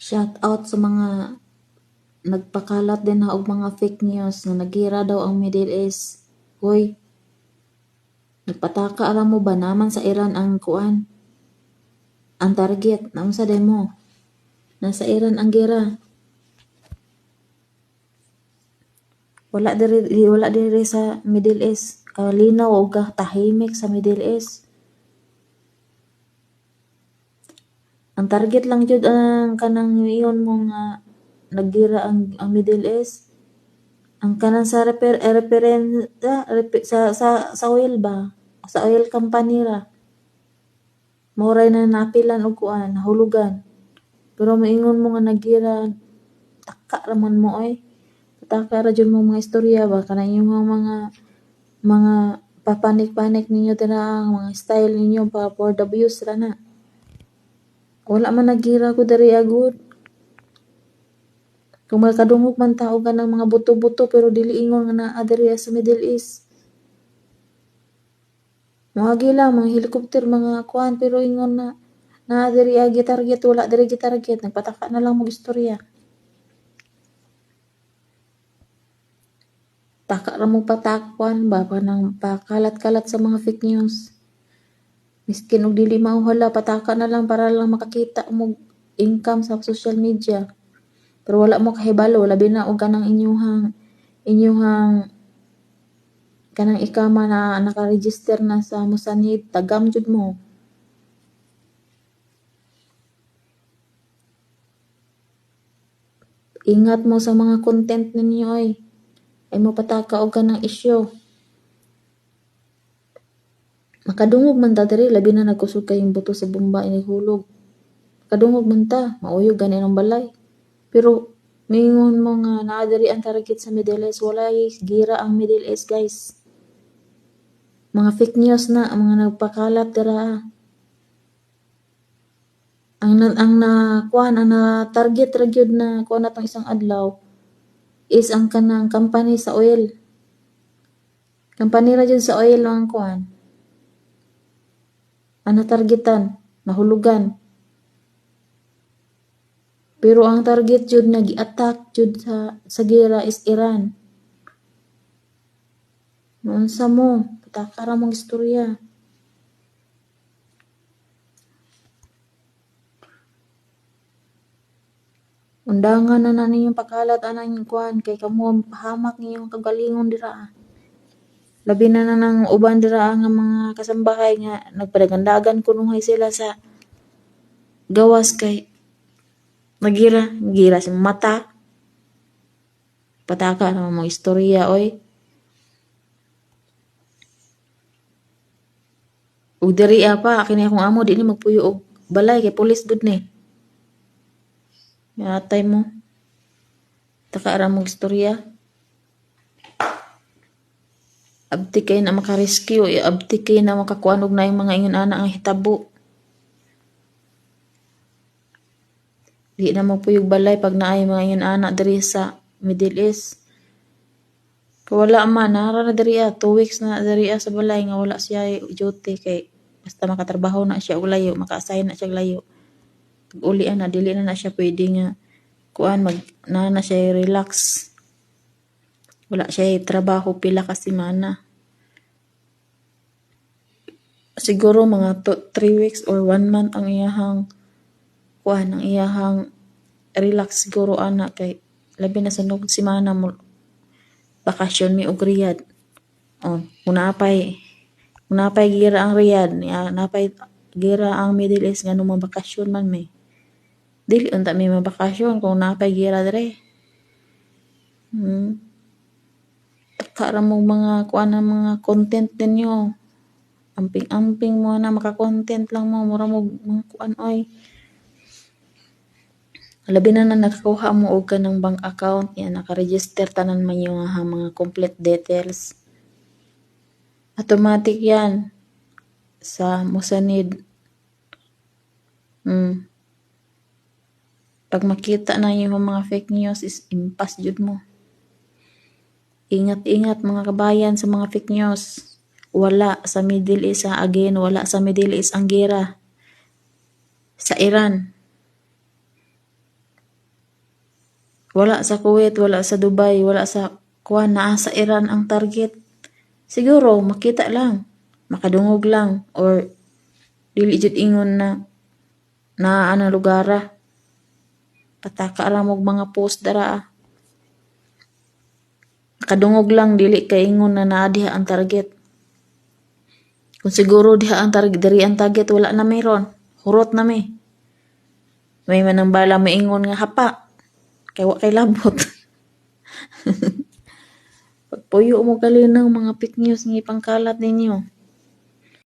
Shout out sa mga nagpakalat din na og mga fake news na nagira daw ang Middle East. Hoy, nagpataka alam mo ba naman sa Iran ang kuan? Ang target, naunsa din mo? Nasa Iran ang gera. Wala diri sa Middle East. Linaw o tahimik sa Middle East. Ang target lang jud ang kanang iyon mo nga naggira ang Middle East. Ang kanang sa sa oil ba? Sa oil company ra. Moray na napilan og kuan, nahulugan. Pero maingon mo nga nagira, taka raman mo oy. Taka ra jud mo mga istorya ba kanang imong mga papanik-panik ninyo tira ang mga style ninyo pa for the views ra na. Wala man nagira ko diri agud. Kung makadungog man tao ka ng mga buto-buto pero dili ingon nga naa diri sa Middle East. Moagi lang mga helicopter mga kuan pero ingon na naa diri agi target wala diri target nagpataka na lang mo istorya. Taka ra mo patakwan ba panang pakalat-kalat sa mga fake news. Miskin og dili mauhala pataka na lang para lang makakita mo income sa social media. Pero wala mo kahibalo labi na og kanang inyuhang kanang ikama na naka-register na sa Musanid tagam jud mo. Ingat mo sa mga content ninyo ay mo pataka og kanang issue. Makadungog man ta diri labi na nagkusog kayong buto sa bomba inihulog. Makadungog man ta mauyog gani ang balay. Pero mingon mo nga naa diri ang target sa Middle East walay gira ang Middle East guys. Mga fake news na ang mga nagpakalat dira. Ang na kuan ang na target ra gyud na kuan natong isang adlaw is ang kanang company sa oil. Company ra gyud sa oil ang kuan. Ang targetan, nahulugan. Pero ang target jud na gi-attack jud sa gera is Iran. Unsa mo? Pataka ra mong istorya. Undangan na ninyong pagkalat anang kuan kay kamo pahamak ninyong kagalingon dira. Labi na nang uban dira nga mga kasambahay nga nagpadagandagan kunuhay sila sa gawas kay nagira sa mata. Pataka na mo istorya oy. Ug diri pa kini akong amo di ni magpuyo og balay kay pulis gud ni. Atay mo. Taka ra mong istorya. Abti kay na maka-rescue, abti kay na makakuan og naay mga ingon ana ang hitabo. Di na magpuyog balay pag naay mga ingon ana diri sa Middle East. Kawala man nara na diri 2 weeks na diri sa balay nga wala siya duty kay basta makatrabaho na siya og layo, maka-assign na siya layo. Uli na dili na siya pwede nga kuan na siya relax. Wala siya trabaho pila ka semana. Siguro mga 3 weeks or 1 month ang iyahang kuan ang iyahang relax siguro ana kay labi na sunog semana mo bakasyon mi og Riyadh. Unapay gira ang Riyadh, napay gira ang Middle East nga nung mabakasyon man may. Dili unta may mabakasyon kung napay gira dire. Taka ra mo mga kuan ang mga content ninyo. Amping-amping mo na maka-content lang mo mura mo mga kuan oy. Labi na nakakuha mo og kanang bank account yan naka-register tanan man yung mga complete details. Automatic yan sa Musanid. Pag makita na yung mga fake news is impas jud mo. Ingat-ingat mga kabayan sa mga fake news. Wala sa Middle East wala sa Middle East ang gera sa Iran. Wala sa Kuwait, wala sa Dubai, wala sa kuan, naa sa Iran ang target. Siguro makita lang, makadungog lang, or dili jud ingon na ana lugara. Pataka ra mog mga post dara. Makadungog lang, dili kay ingon na naa diha ang target. Kung siguro diha ang target, diri ang target, wala na mayroon. Hurot na may. May manambala maingon nga hapa. Kay wa kay labot. Pagpuyo mo kalinaw mga fake news nga ipangkalat ninyo.